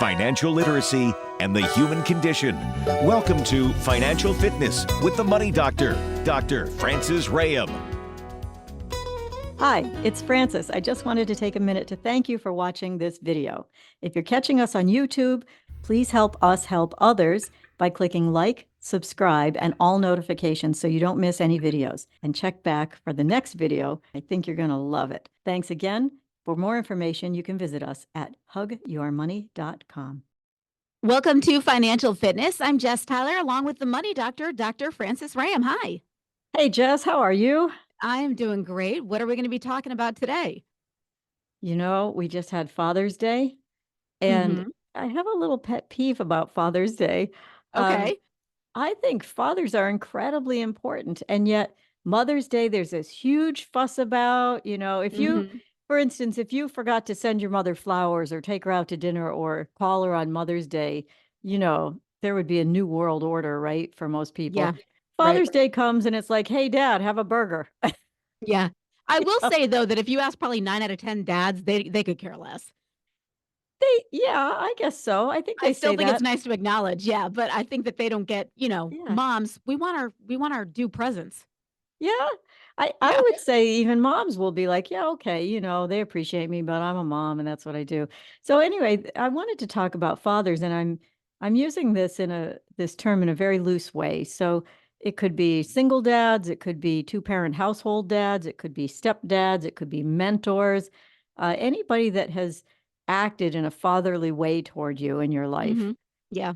financial literacy, and the human condition. Welcome to Financial Fitness with the Money Doctor, Dr. Francis Rayam. Hi, it's Francis. I just wanted to take a minute to thank you for watching this video. If you're catching us on YouTube, please help us help others by clicking like, subscribe, and all notifications so you don't miss any videos. And check back for the next video. I think you're going to love it. Thanks again. For more information, you can visit us at hugyourmoney.com. Welcome to Financial Fitness. I'm Jess Tyler, along with the Money Doctor, Dr. Francis Rayam. Hi. Hey, Jess, how are you? I am doing great. What are we going to be talking about today? You know, we just had Father's Day, and I have a little pet peeve about Father's Day. Okay. I think fathers are incredibly important, and yet Mother's Day, there's this huge fuss about, if you, for instance, if you forgot to send your mother flowers or take her out to dinner or call her on Mother's Day, there would be a new world order, right, for most people. Yeah. Father's Day comes and it's like, hey, Dad, have a burger. Yeah. I will say, though, that if you ask probably 9 out of 10 dads, they could care less. Yeah, I guess so. I think I still think it's nice to acknowledge. Yeah. But I think that they don't get, moms, we want our due presents. Yeah. I would say even moms will be like, yeah, okay, they appreciate me, but I'm a mom and that's what I do. So anyway, I wanted to talk about fathers, and I'm using this this term in a very loose way. So it could be single dads, it could be two-parent household dads, it could be stepdads, it could be mentors, anybody that has acted in a fatherly way toward you in your life. Yeah.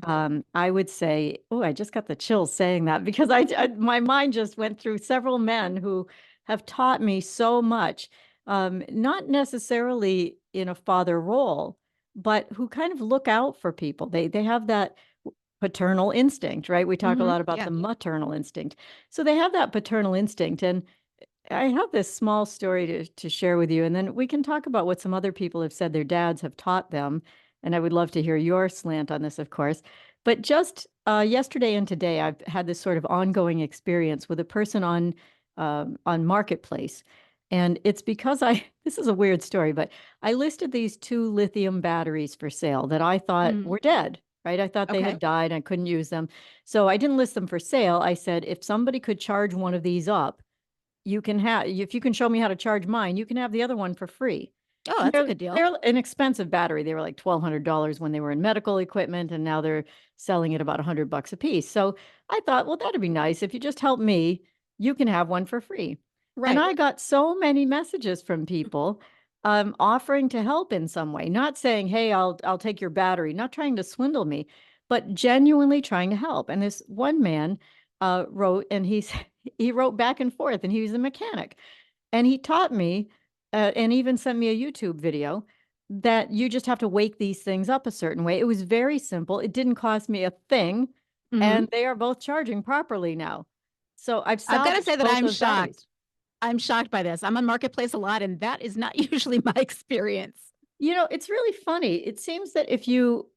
I would say, oh, I just got the chills saying that because my mind just went through several men who have taught me so much, not necessarily in a father role, but who kind of look out for people. They have that paternal instinct, right? We talk a lot about the maternal instinct. So they have that paternal instinct. And I have this small story to share with you, and then we can talk about what some other people have said their dads have taught them. And I would love to hear your slant on this, of course. But just yesterday and today, I've had this sort of ongoing experience with a person on Marketplace. And it's because this is a weird story, but I listed these 2 lithium batteries for sale that I thought were dead, right? I thought they had died. I couldn't use them. So I didn't list them for sale. I said, if somebody could charge one of these up, if you can show me how to charge mine, you can have the other one for free. Oh, that's a good deal. They're an expensive battery. They were like $1,200 when they were in medical equipment, and now they're selling it about $100 a piece. So I thought, well, that'd be nice. If you just help me, you can have one for free. Right. And I got so many messages from people offering to help in some way, not saying, hey, I'll take your battery, not trying to swindle me, but genuinely trying to help. And this one man wrote, and he wrote back and forth, and he was a mechanic. And he taught me and even sent me a YouTube video that you just have to wake these things up a certain way. It was very simple. It didn't cost me a thing. And they are both charging properly now. So I've got to say that I'm shocked. Batteries. I'm shocked by this. I'm on Marketplace a lot, and that is not usually my experience. It's really funny. It seems that if you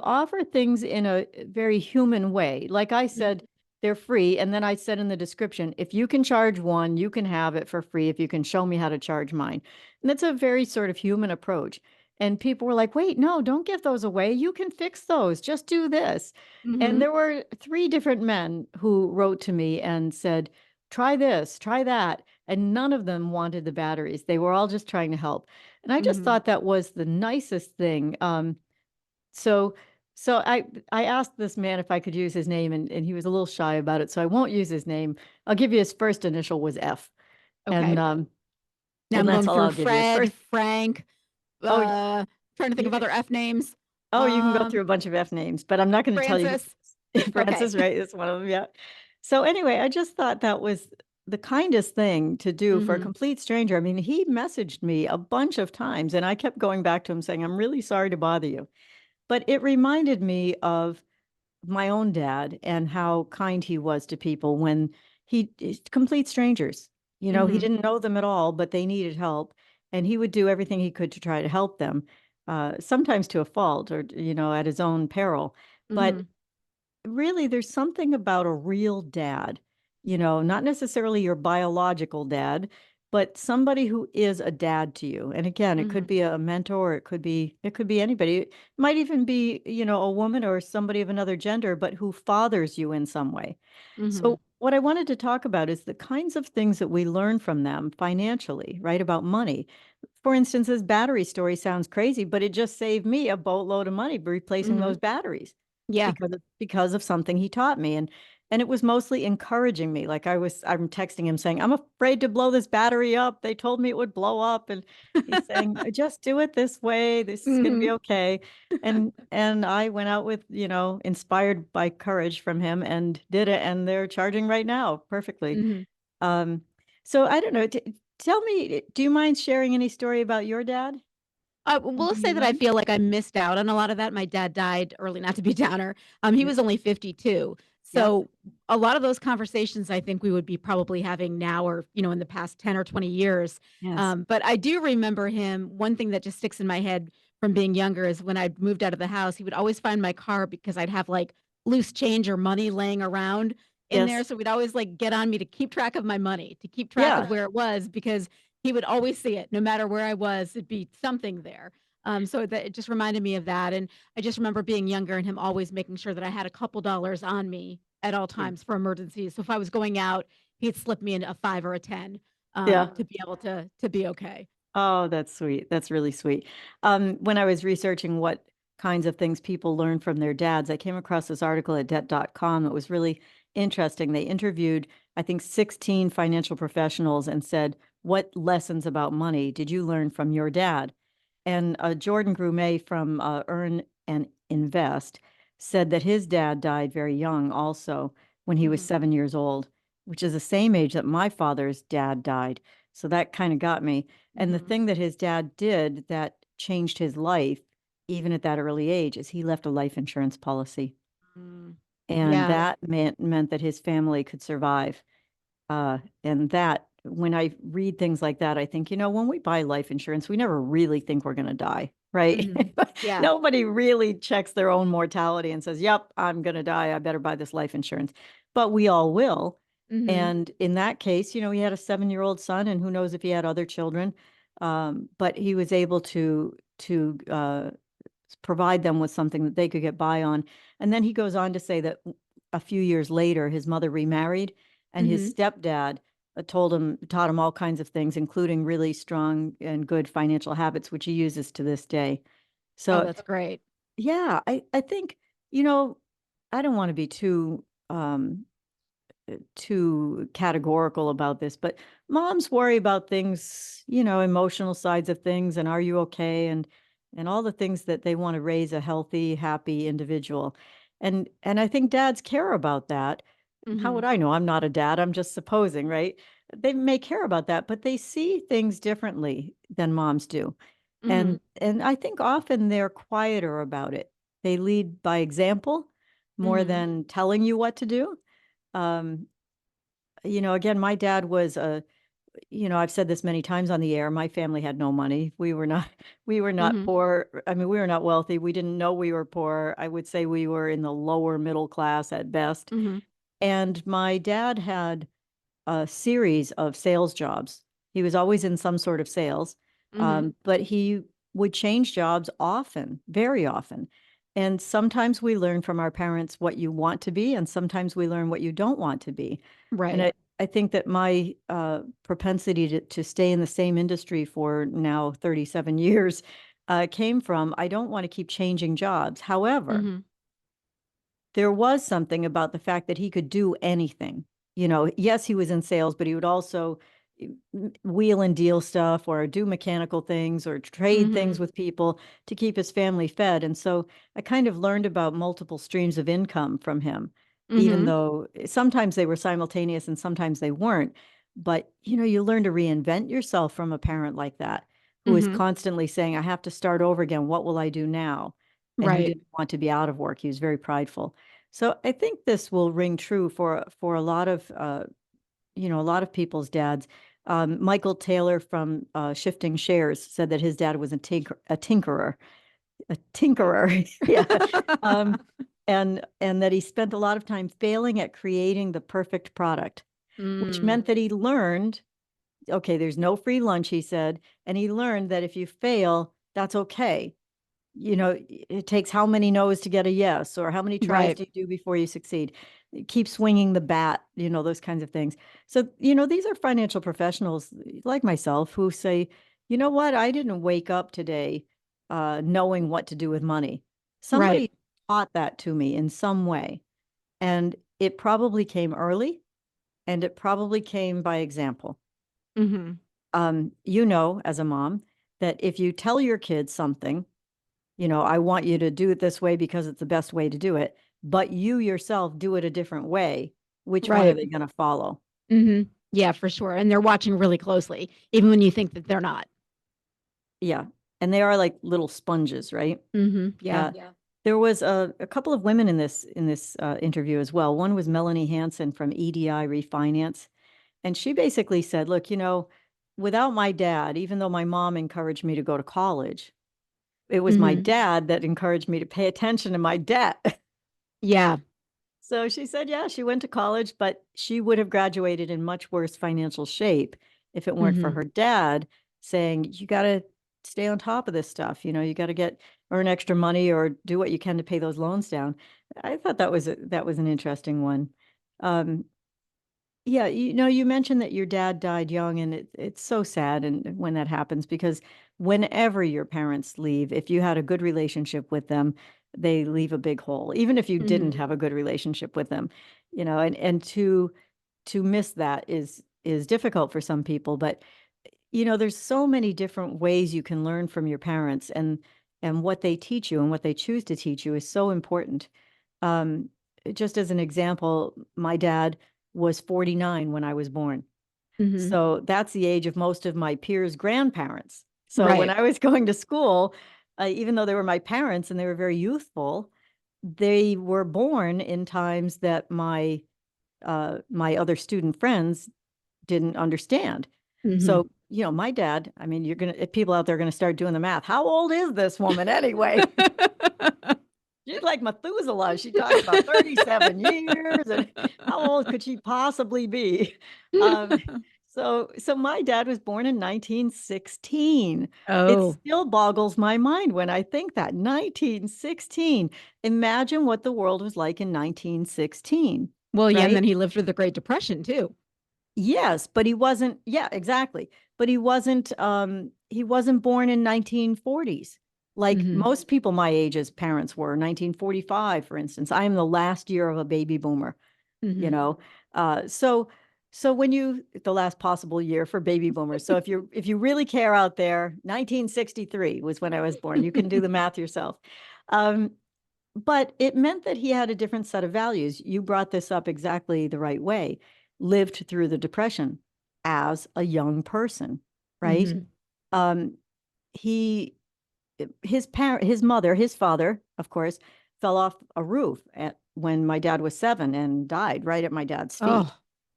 offer things in a very human way, like I said, they're free. And then I said in the description, if you can charge one, you can have it for free if you can show me how to charge mine. And that's a very sort of human approach. And people were like, wait, no, don't give those away. You can fix those. Just do this. And there were 3 different men who wrote to me and said, try this, try that. And none of them wanted the batteries. They were all just trying to help. And I just thought that was the nicest thing. So I asked this man if I could use his name, and he was a little shy about it. So I won't use his name. I'll give you his first initial was F. Okay. And now I'm going through Fred, Frank, trying to think of other F names. Oh, you can go through a bunch of F names, but I'm not going to tell you. Francis, right? Is one of them. Yeah. So anyway, I just thought that was the kindest thing to do for a complete stranger. I mean, he messaged me a bunch of times, and I kept going back to him saying, I'm really sorry to bother you. But it reminded me of my own dad and how kind he was to people when complete strangers, he didn't know them at all, but they needed help. And he would do everything he could to try to help them, sometimes to a fault or, at his own peril. But really, there's something about a real dad, not necessarily your biological dad, but somebody who is a dad to you. And again, it could be a mentor, it could be anybody. It might even be, a woman or somebody of another gender, but who fathers you in some way. Mm-hmm. So what I wanted to talk about is the kinds of things that we learn from them financially, right? About money. For instance, this battery story sounds crazy, but it just saved me a boatload of money replacing Mm-hmm. those batteries Yeah. because of something he taught me. And it was mostly encouraging me. Like I'm texting him saying, I'm afraid to blow this battery up. They told me it would blow up. And he's saying, just do it this way. This is going to be Mm-hmm. okay. And I went out with, inspired by courage from him and did it. And they're charging right now perfectly. Mm-hmm. Um, so I don't know. Tell me, do you mind sharing any story about your dad? We'll Something say you that I learned? feel like I missed out on a lot of that. My dad died early, not to be downer. He Yeah. was only 52. Yep. So a lot of those conversations I think we would be probably having now or, in the past 10 or 20 years. Yes. But I do remember him. One thing that just sticks in my head from being younger is when I moved out of the house, he would always find my car because I'd have like loose change or money laying around in there. Yes. So we'd always like get on me to keep track of my money, to keep track of Yeah. where it was because he would always see it no matter where I was, it'd be something there. So that it just reminded me of that. And I just remember being younger and him always making sure that I had a couple dollars on me at all Yeah. times for emergencies. So if I was going out, he'd slip me in a 5 or a 10 Yeah. to be able to be okay. Oh, that's sweet. That's really sweet. When I was researching what kinds of things people learn from their dads, I came across this article at debt.com. It was really interesting. They interviewed, I think, 16 financial professionals and said, what lessons about money did you learn from your dad? And Jordan Grumet from Earn and Invest said that his dad died very young also when he was Mhm. 7 years old, which is the same age that my father's dad died. So that kind of got me. And the Mhm. thing that his dad did that changed his life, even at that early age, is he left a life insurance policy. Mm. And Yeah. that meant that his family could survive. And that, when I read things like that, I think, when we buy life insurance, we never really think we're going to die, right? Mhm. Yeah. Nobody really checks their own mortality and says, yep, I'm going to die. I better buy this life insurance. But we all will. Mhm. And in that case, he had a 7-year-old son, and who knows if he had other children. But he was able to provide them with something that they could get by on. And then he goes on to say that a few years later, his mother remarried, and his Mhm. stepdad taught him all kinds of things, including really strong and good financial habits, which he uses to this day. Oh, So, that's great. yeah, I think, I don't want to be too categorical about this, but moms worry about things, emotional sides of things, and are you okay, and all the things that they want to raise a healthy, happy individual. And I think dads care about that. How Mhm. would I know? I'm not a dad. I'm just supposing, right? They may care about that, but they see things differently than moms do. Mhm. And I think often they're quieter about it. They lead by example more Mhm. than telling you what to do. Um, again, my dad was I've said this many times on the air. My family had no money. We were not Mhm. poor. I mean, we were not wealthy. We didn't know we were poor. I would say we were in the lower middle class at best. Mhm. And my dad had a series of sales jobs. He was always in some sort of sales, Mhm. but he would change jobs often, very often. And sometimes we learn from our parents what you want to be, and sometimes we learn what you don't want to be. And Right. I think that my propensity to stay in the same industry for now 37 years came from, I don't want to keep changing jobs. However, Mhm. there was something about the fact that he could do anything. Yes, he was in sales, but he would also wheel and deal stuff or do mechanical things or trade things Mhm. with people to keep his family fed. And so I kind of learned about multiple streams of income from him, even Mhm. though sometimes they were simultaneous and sometimes they weren't. But, you learn to reinvent yourself from a parent like that, who is Mhm. constantly saying, I have to start over again. What will I do now? And who Right. didn't want to be out of work. He was very prideful. So I think this will ring true for a lot of a lot of people's dads. Michael Taylor from Shifting Shares said that his dad was a tinkerer, yeah, um, and that he spent a lot of time failing at creating the perfect product, which Mm. meant that he learned Okay, there's no free lunch, he said. And he learned that if you fail, that's okay. You know, it takes how many no's to get a yes, or how many tries Right. do you do before you succeed? Keep swinging the bat, those kinds of things. So, these are financial professionals like myself who say, you know what, I didn't wake up today knowing what to do with money. Right. Somebody taught that to me in some way. And it probably came early and it probably came by example. Hmm. As a mom, that if you tell your kids something, I want you to do it this way because it's the best way to do it, but you yourself do it a different way, which one are Right. they going to follow? Hmm. Yeah, for sure. And they're watching really closely, even when you think that they're not. Yeah. And they are like little sponges, right? Yeah. There was a couple of women in this interview as well. One was Melanie Hansen from EDI Refinance. And she basically said, look, without my dad, even though my mom encouraged me to go to college, it was my Hmm. dad that encouraged me to pay attention to my debt. Yeah. So she said, yeah, she went to college, but she would have graduated in much worse financial shape if it weren't for Hmm. her dad saying, you got to stay on top of this stuff. You got to earn extra money or do what you can to pay those loans down. I thought that was an interesting one. Um, yeah, you mentioned that your dad died young, and it's so sad and when that happens, because whenever your parents leave, if you had a good relationship with them, they leave a big hole, even if you didn't Hmm. have a good relationship with them, and to miss that is difficult for some people. But there's so many different ways you can learn from your parents, and what they teach you and what they choose to teach you is so important. Um, just as an example, my dad was 49 when I was born. Hmm. So that's the age of most of my peers' grandparents. So when Right. I was going to school, even though they were my parents and they were very youthful, they were born in times that my other student friends didn't understand. Hmm. So, my dad, I mean, if people out there are gonna start doing the math. How old is this woman anyway? She's like Methuselah. She talks about 37 years, and how old could she possibly be? Um, so my dad was born in 1916. It Oh, still boggles my mind when I think that 1916. Imagine what the world was like in 1916, well, yeah. And right? then he lived through the Great Depression too. Yes, but he wasn't, yeah, exactly. But he wasn't born in 1940s. Like Hmm. most people my age's parents were, 1945, for instance. I am the last year of a baby boomer, you Hmm. know. So when the last possible year for baby boomers. So if you really care out there, 1963 was when I was born. You can do the math yourself. Um, but it meant that he had a different set of values. You brought this up exactly the right way. Lived through the Depression as a young person, right? Hmm. Um, he, his mother, his father, of course, fell off a roof when my dad was 7 and died right at my dad's feet. Oh,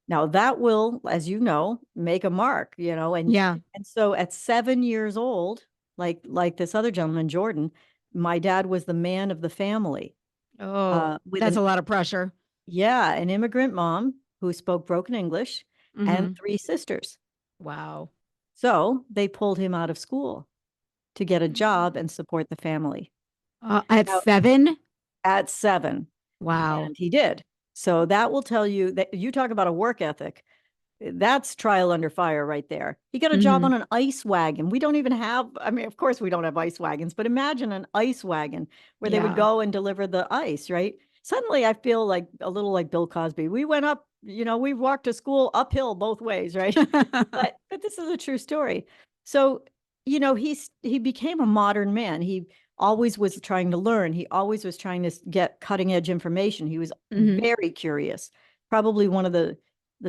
Now that will, as you know, make a mark, yeah. and so at 7 years old, like this other gentleman, Jordan, my dad was the man of the family, Oh, with that's a lot of pressure. an immigrant mom who spoke broken English and Hmm. 3 sisters. Wow. So they pulled him out of school to get a job and support the family. At Now, 7? at 7, Wow. and he did. So that will tell you that you talk about a work ethic. That's trial under fire right there. He got a job Hmm. on an ice wagon. We don't even have, I mean, of course, we don't have ice wagons, but imagine an ice wagon where they would Yeah. go and deliver the ice, right? Suddenly, I feel like a little like Bill Cosby. We went up, we walked to school uphill both ways, right? But this is a true story. So, he became a modern man. He always was trying to learn. He always was trying to get cutting edge information. He was Hmm. very curious. Probably one of the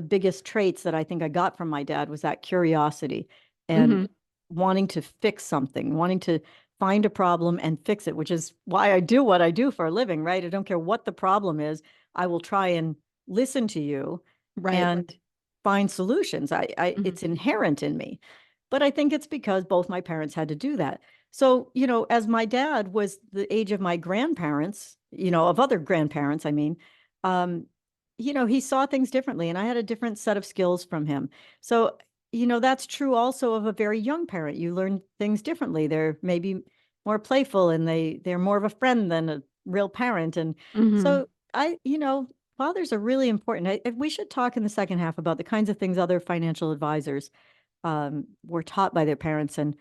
biggest traits that I think I got from my dad was that curiosity Hmm. and wanting to fix something, wanting to find a problem and fix it, which is why I do what I do for a living, right? I don't care what the problem is. I will try and listen to you Right. and find solutions. Hmm. It's inherent in me. But I think it's because both my parents had to do that. So, as my dad was the age of my grandparents, of other grandparents, I mean, he saw things differently and I had a different set of skills from him. So, that's true also of a very young parent. You learn things differently. They're maybe more playful and they're more of a friend than a real parent. And Mhm. so fathers are really important. We should talk in the second half about the kinds of things other financial advisors were taught by their parents. And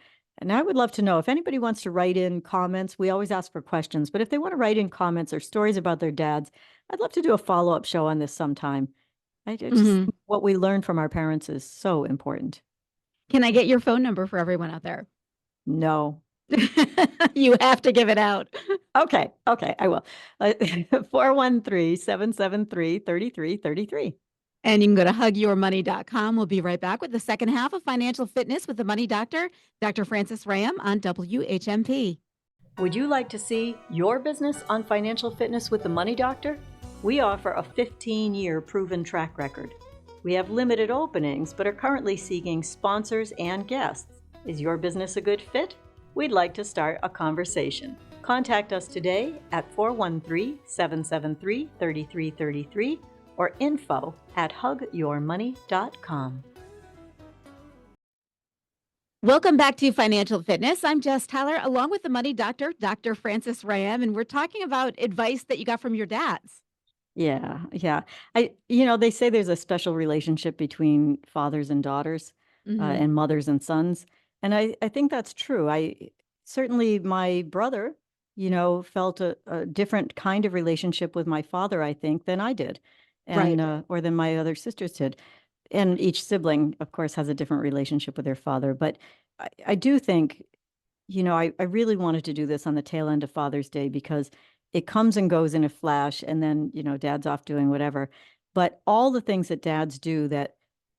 I would love to know if anybody wants to write in comments. We always ask for questions, but if they want to write in comments or stories about their dads, I'd love to do a follow-up show on this sometime. I just Mhm. what we learn from our parents is so important. Can I get your phone number for everyone out there? No. You have to give it out. Okay. Okay. I will. 413-773-3333. And you can go to hugyourmoney.com. We'll be right back with the second half of Financial Fitness with the Money Doctor, Dr. Francis Ram on WHMP. Would you like to see your business on Financial Fitness with the Money Doctor? We offer a 15-year proven track record. We have limited openings, but are currently seeking sponsors and guests. Is your business a good fit? We'd like to start a conversation. Contact us today at 413-773-3333 or info@hugyourmoney.com. Welcome back to Financial Fitness. I'm Jess Tyler, along with the Money Doctor, Dr. Francis Ram, and we're talking about advice that you got from your dads. Yeah, yeah. They say there's a special relationship between fathers and daughters, Mhm. and mothers and sons, and I think that's true. I certainly my brother, felt a different kind of relationship with my father, I think, than I did, and Right. or than my other sisters did. And each sibling, of course, has a different relationship with their father. But I do think, I really wanted to do this on the tail end of Father's Day because it comes and goes in a flash, and then, dad's off doing whatever. But all the things that dads do that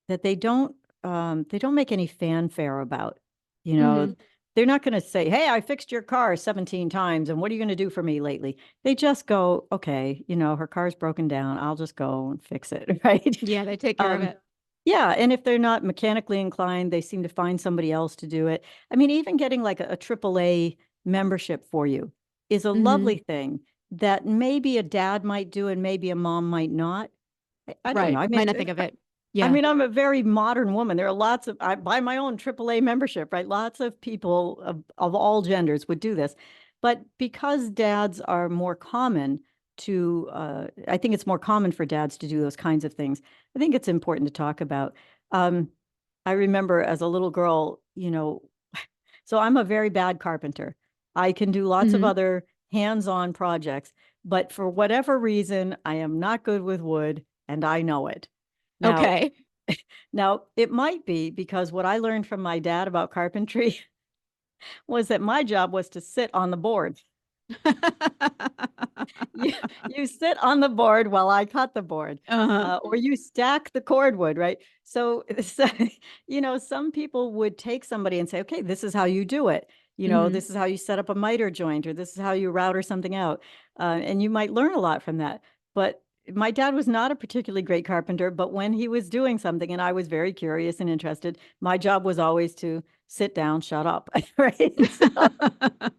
they don't make any fanfare about, you know, Mhm. they're not going to say, "Hey, I fixed your car 17 times, and what are you going to do for me lately?" They just go, "Okay, her car's broken down. I'll just go and fix it," right? Yeah, they take care of Um, it. yeah, and if they're not mechanically inclined, they seem to find somebody else to do it. I mean, even getting like a AAA membership for you is a Mhm. lovely thing that maybe a dad might do and maybe a mom might not. I don't know. Right. Might not think of it. I Yeah. mean, I'm a very modern woman. There are lots of I buy my own AAA membership, right? Lots of people of all genders would do this. But because dads are more common I think it's more common for dads to do those kinds of things. I think it's important to talk about. Um, I remember as a little girl, so I'm a very bad carpenter. I can do lots of Mhm. other hands-on projects, but for whatever reason, I am not good with wood, and I know it. Now, Okay. now, it might be because what I learned from my dad about carpentry was that my job was to sit on the board. You you sit on the board while I cut the board, Uh-huh. or you stack the cordwood, right? So, some people would take somebody and say, "Okay, this is how you do it. Mhm. This is how you set up a miter joint, or this is how you router something out." And you might learn a lot from that. But my dad was not a particularly great carpenter, but when he was doing something and I was very curious and interested, my job was always to sit down, shut up, right? So I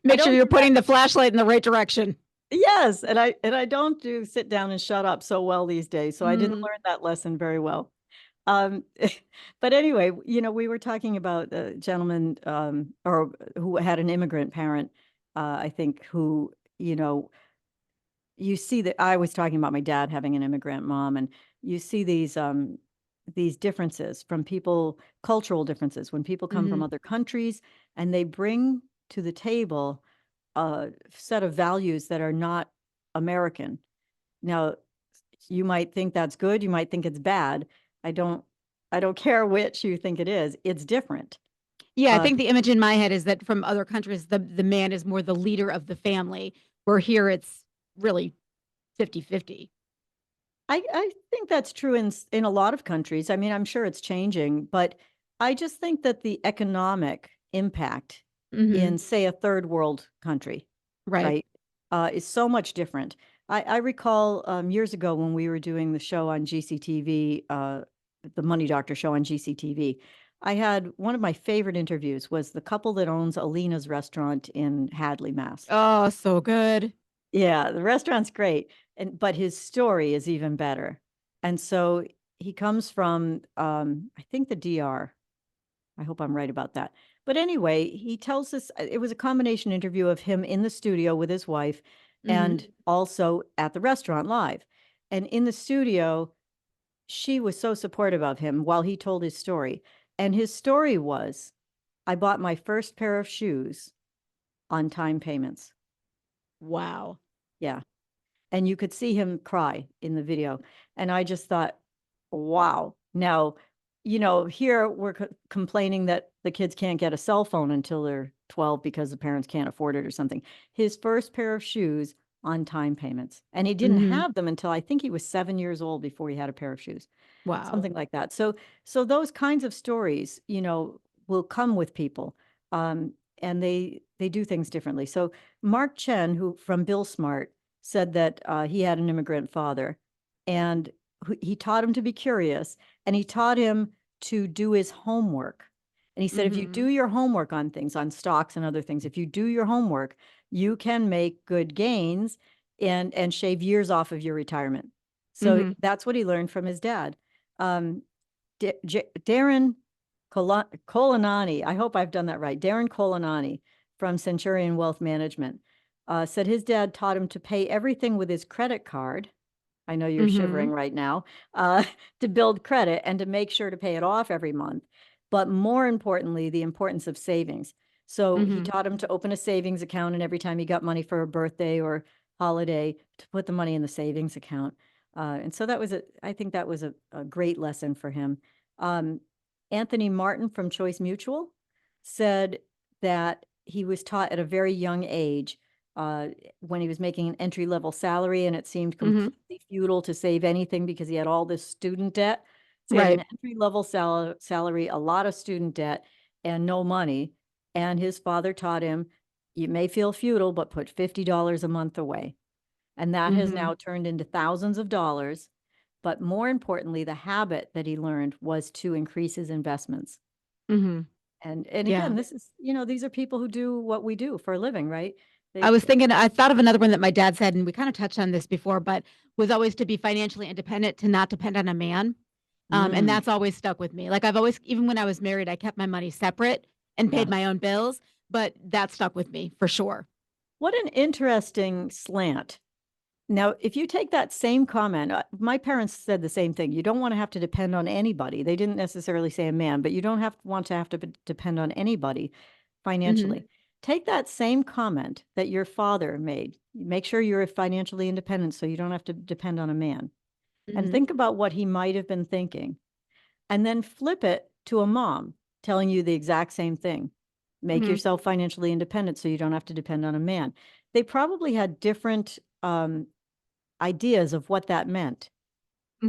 Make sure don't you're do that. putting the flashlight in the right direction. Yes, and I don't do sit down and shut up so well these days, so I didn't Mm. learn that lesson very well. Um, but anyway, we were talking about a gentleman, or who had an immigrant parent, I think, who, you know, you see that I was talking about my dad having an immigrant mom, and you see these differences from people, cultural differences, when people come from Mhm. other countries and they bring to the table a set of values that are not American. Now, you might think that's good, you might think it's bad. I don't I don't care which you think it is. It's different. Yeah, I Uh, think the image in my head is that from other countries, the man is more the leader of the family, where here it's really 50-50. I think that's true in a lot of countries. I mean, I'm sure it's changing, but I just think that the economic impact in, Mhm. say, a third world country, Right. right, is so much different. I recall years ago when we were doing the show on GCTV, the Money Doctor show on GCTV. I had one of my favorite interviews was the couple that owns Alina's restaurant in Hadley, Mass. Oh, so good. Yeah, the restaurant's great, but his story is even better. And so he comes from, I think the DR. I hope I'm right about that. But anyway, he tells us it was a combination interview of him in the studio with his wife Mhm. and also at the restaurant live. And in the studio, she was so supportive of him while he told his story. And his story was, I bought my first pair of shoes on time payments. Wow. Yeah. And you could see him cry in the video. And I just thought, wow. Now, here we're complaining that the kids can't get a cell phone until they're 12 because the parents can't afford it or something. His first pair of shoes on time payments. And he didn't Mhm. have them until I think he was 7 years old before he had a pair of shoes, Wow. something like that. So those kinds of stories, will come with people. And they do things differently. So Mark Chen, who from Bill Smart, said that he had an immigrant father, and he taught him to be curious, and he taught him to do his homework. And he said, if you do Mhm. your homework on things, on stocks and other things, if you do your homework, you can make good gains and shave years off of your retirement. So Mhm. that's what he learned from his dad. Um, Darren Colanani, I hope I've done that right. Darren Colanani from Centurion Wealth Management said his dad taught him to pay everything with his credit card. I know you're shivering Mhm. right now, to build credit and to make sure to pay it off every month. But more importantly, the importance of savings. So he Mhm. taught him to open a savings account, and every time he got money for a birthday or holiday, to put the money in the savings account. And so I think that was a great lesson for him. Um, Anthony Martin from Choice Mutual said that he was taught at a very young age, when he was making an entry-level salary, and it seemed Mhm. completely futile to save anything because he had all this student debt. So he had Right. an entry-level salary, a lot of student debt, and no money. And his father taught him, you may feel futile, but put $50 a month away. And that has Mhm. now turned into thousands of dollars. But more importantly, the habit that he learned was to increase his investments. Mhm. And Yeah. again, these are people who do what we do for a living, right? I They, was thinking, I thought of another one that my dad said, and we kind of touched on this before, but was always to be financially independent, to not depend on a man. And mm, that's always stuck with me. Like I've always, even when I was married, I kept my money separate and paid yeah. my own bills, but that stuck with me for sure. What an interesting slant. Now, if you take that same comment, my parents said the same thing. You don't want to have to depend on anybody. They didn't necessarily say a man, but you don't want to depend on anybody Mhm. financially. Take that same comment that your father made. Make sure you're financially independent so you don't have to depend on a man. And Mhm. think about what he might have been thinking. And then flip it to a mom telling you the exact same thing. Make Mhm. yourself financially independent so you don't have to depend on a man. They probably had different ideas of what that meant,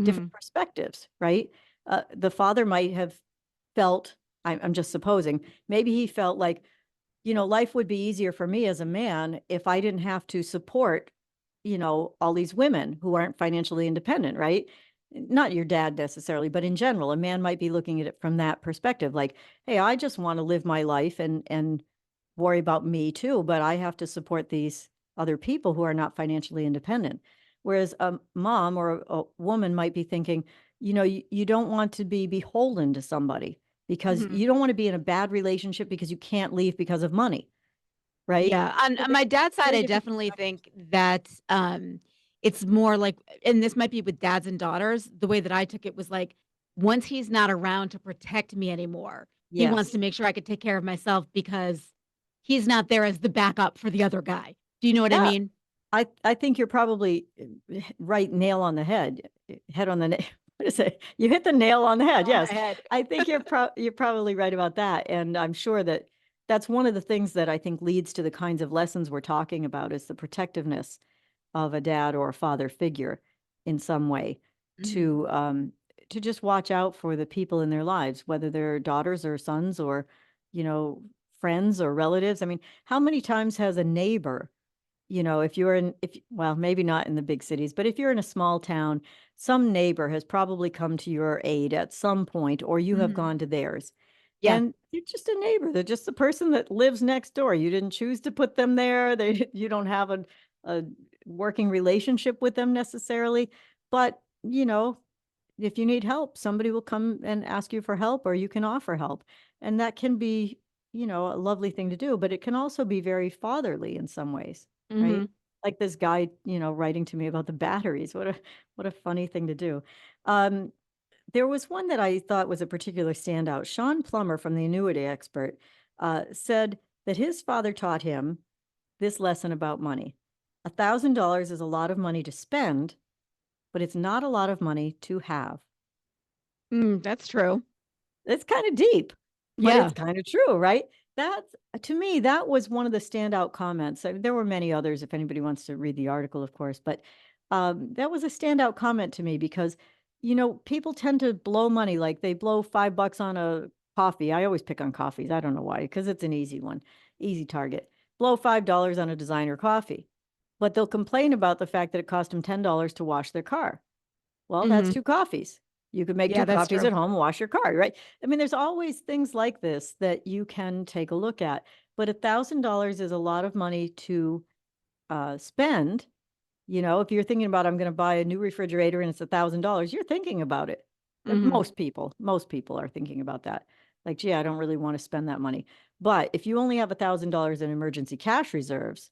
different Mhm. perspectives, right? The father might have felt, I'm just supposing, maybe he felt like, life would be easier for me as a man if I didn't have to support, all these women who aren't financially independent, right? Not your dad necessarily, but in general, a man might be looking at it from that perspective, like, hey, I just want to live my life and worry about me too, but I have to support these other people who are not financially independent. Whereas a mom or a woman might be thinking, you don't want to be beholden to somebody because Mhm. you don't want to be in a bad relationship because you can't leave because of money, right? Yeah, So on they my dad's side, very I different definitely perspectives. think that, it's more like, and this might be with dads and daughters, the way that I took it was like, once he's not around to protect me anymore, he wants to Yes. make sure I could take care of myself because he's not there as the backup for the other guy. Do you know what I Yeah. mean? I think you're probably right, nail on the head, head on the nail. What is it? You hit the nail on the head. On the Yes. head. I think you're probably right about that. And I'm sure that that's one of the things that I think leads to the kinds of lessons we're talking about is the protectiveness of a dad or a father figure in some way Mhm. to just watch out for the people in their lives, whether they're daughters or sons or, you know, friends or relatives. I mean, how many times has a neighbor, if you're well, maybe not in the big cities, but if you're in a small town, some neighbor has probably come to your aid at some point, or you have Mhm. gone to theirs. Yeah. And they're just a neighbor. They're just the person that lives next door. You didn't choose to put them there. You don't have a working relationship with them necessarily, but if you need help, somebody will come and ask you for help, or you can offer help. And that can be, a lovely thing to do, but it can also be very fatherly in some ways, right? Hmm. Like this guy, writing to me about the batteries. What a funny thing to do. Um, there was one that I thought was a particular standout. Sean Plummer from the Annuity Expert said that his father taught him this lesson about money. $1,000 is a lot of money to spend, but it's not a lot of money to have. That's true. It's kind of deep, but Yeah. it's kind of true, right? That's to me, that was one of the standout comments. There were many others if anybody wants to read the article, of course, but that was a standout comment to me because, people tend to blow money like they blow $5 on a coffee. I always pick on coffees. I don't know why, because it's an easy one, easy target. Blow $5 on a designer coffee, but they'll complain about the fact that it cost them $10 to wash their car. Well, that's Hmm. 2 coffees. You could make Yeah, 2 that's coffees true. at home and wash your car, right? I mean, there's always things like this that you can take a look at, but $1,000 is a lot of money to, spend. If you're thinking about, "I'm gonna buy a new refrigerator and it's $1,000," you're thinking about it. Hmm. Most people are thinking about that. Like, "Gee, I don't really wanna spend that money." But if you only have $1,000 in emergency cash reserves,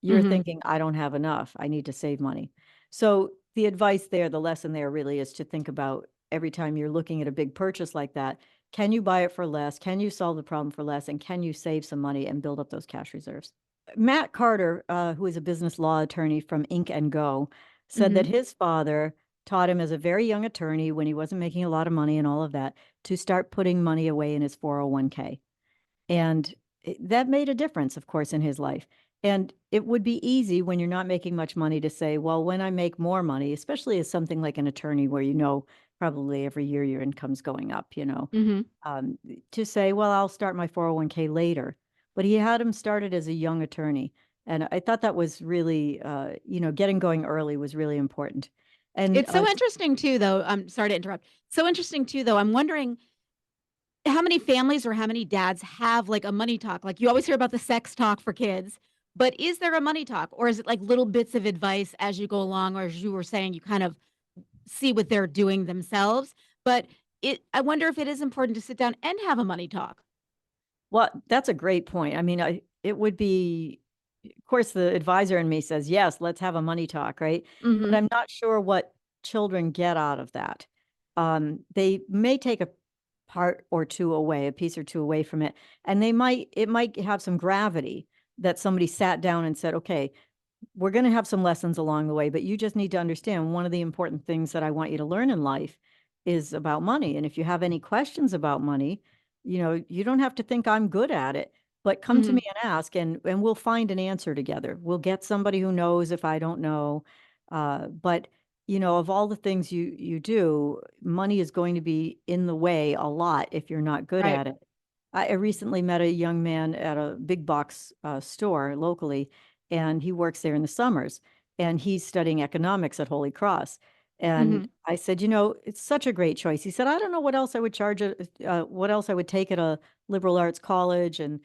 you're Hmm. thinking, "I don't have enough. I need to save money." So the advice there, the lesson there really is to think about every time you're looking at a big purchase like that, can you buy it for less? Can you solve the problem for less? And can you save some money and build up those cash reserves? Matt Carter, who is a business law attorney from Ink and Go, said Hmm. that his father taught him as a very young attorney when he wasn't making a lot of money and all of that to start putting money away in his 401k. And that made a difference, of course, in his life. And it would be easy when you're not making much money to say, well, when I make more money, especially as something like an attorney where probably every year your income's going up, Hmm. um, to say, well, I'll start my 401k later. But he had him started as a young attorney. And I thought that was really, getting going early was really important. And It's so interesting too, though. I'm sorry to interrupt. So interesting too, though. I'm wondering how many families or how many dads have like a money talk? Like you always hear about the sex talk for kids, but is there a money talk or is it like little bits of advice as you go along, or as you were saying, you kind of see what they're doing themselves? But I wonder if it is important to sit down and have a money talk. well, that's a great point. I mean, it would be, of course, the advisor in me says, yes, let's have a money talk, right? But Hmm. I'm not sure what children get out of that. They may take a part or two away, a piece or two away from it, and it might have some gravity that somebody sat down and said, okay, we're going to have some lessons along the way, but you just need to understand one of the important things that I want you to learn in life is about money. And if you have any questions about money, you don't have to think I'm good at it, but come to Hmm. me and ask, and we'll find an answer together. We'll get somebody who knows if I don't know. But of all the things you do, money is going to be in the way a lot if you're not good Right. at it. I recently met a young man at a big box store locally, and he works there in the summers, and he's studying economics at Holy Cross. Hmm. And I said, it's such a great choice. He said, I don't know what else I would what else I would take at a liberal arts college. And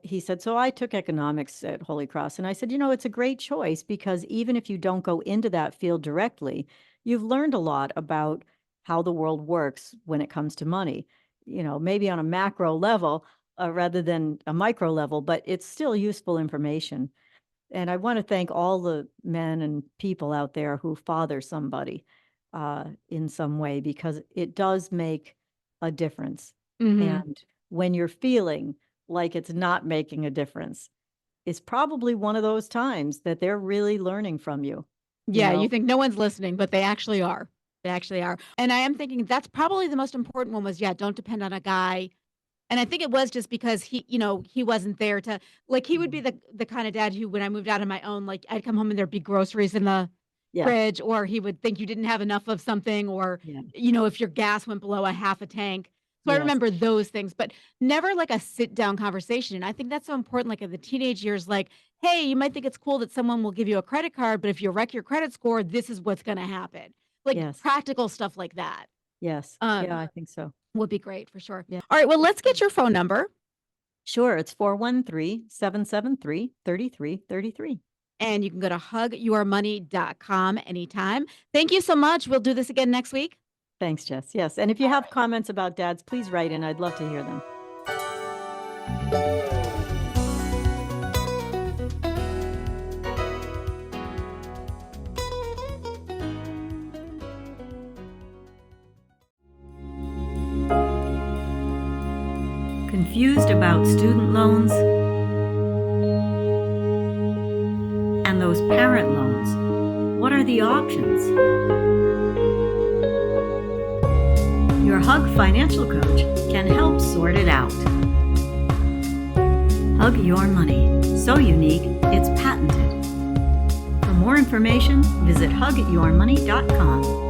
he said, so I took economics at Holy Cross. And I said, it's a great choice because even if you don't go into that field directly, you've learned a lot about how the world works when it comes to money, maybe on a macro level rather than a micro level, but it's still useful information. And I want to thank all the men and people out there who father somebody in some way because it does make a difference. Hmm. And when you're feeling like it's not making a difference, it's probably one of those times that they're really learning from you, you Yeah, you know? think no one's listening, but they actually are. They actually are. And I am thinking that's probably the most important one was, yeah, don't depend on a guy. And I think it was just because he wasn't there to like he would be Mhm. the kind of dad who when I moved out on my own, like I'd come home and there'd be groceries in the Yeah. fridge, or he would think you didn't have enough of something, or Yeah. if your gas went below a half a tank. So I Yes. remember those things, but never like a sit down conversation. And I think that's so important, like in the teenage years, like, hey, you might think it's cool that someone will give you a credit card, but if you wreck your credit score, this is what's gonna happen. Like Yes. practical stuff like that. Yes. Yeah, Um, I think so. would be great for sure. Yeah. All right, well, let's get your phone number. Sure. It's 413-773-3333. And you can go to hugyourmoney.com anytime. Thank you so much. We'll do this again next week. Thanks, Jess. Yes. And if you have comments about dads, please write in. I'd love to hear them. Confused about student loans and those parent loans? What are the options? Your Hug financial coach can help sort it out. Hug Your Money. So unique, it's patented. For more information, visit hugyourmoney.com.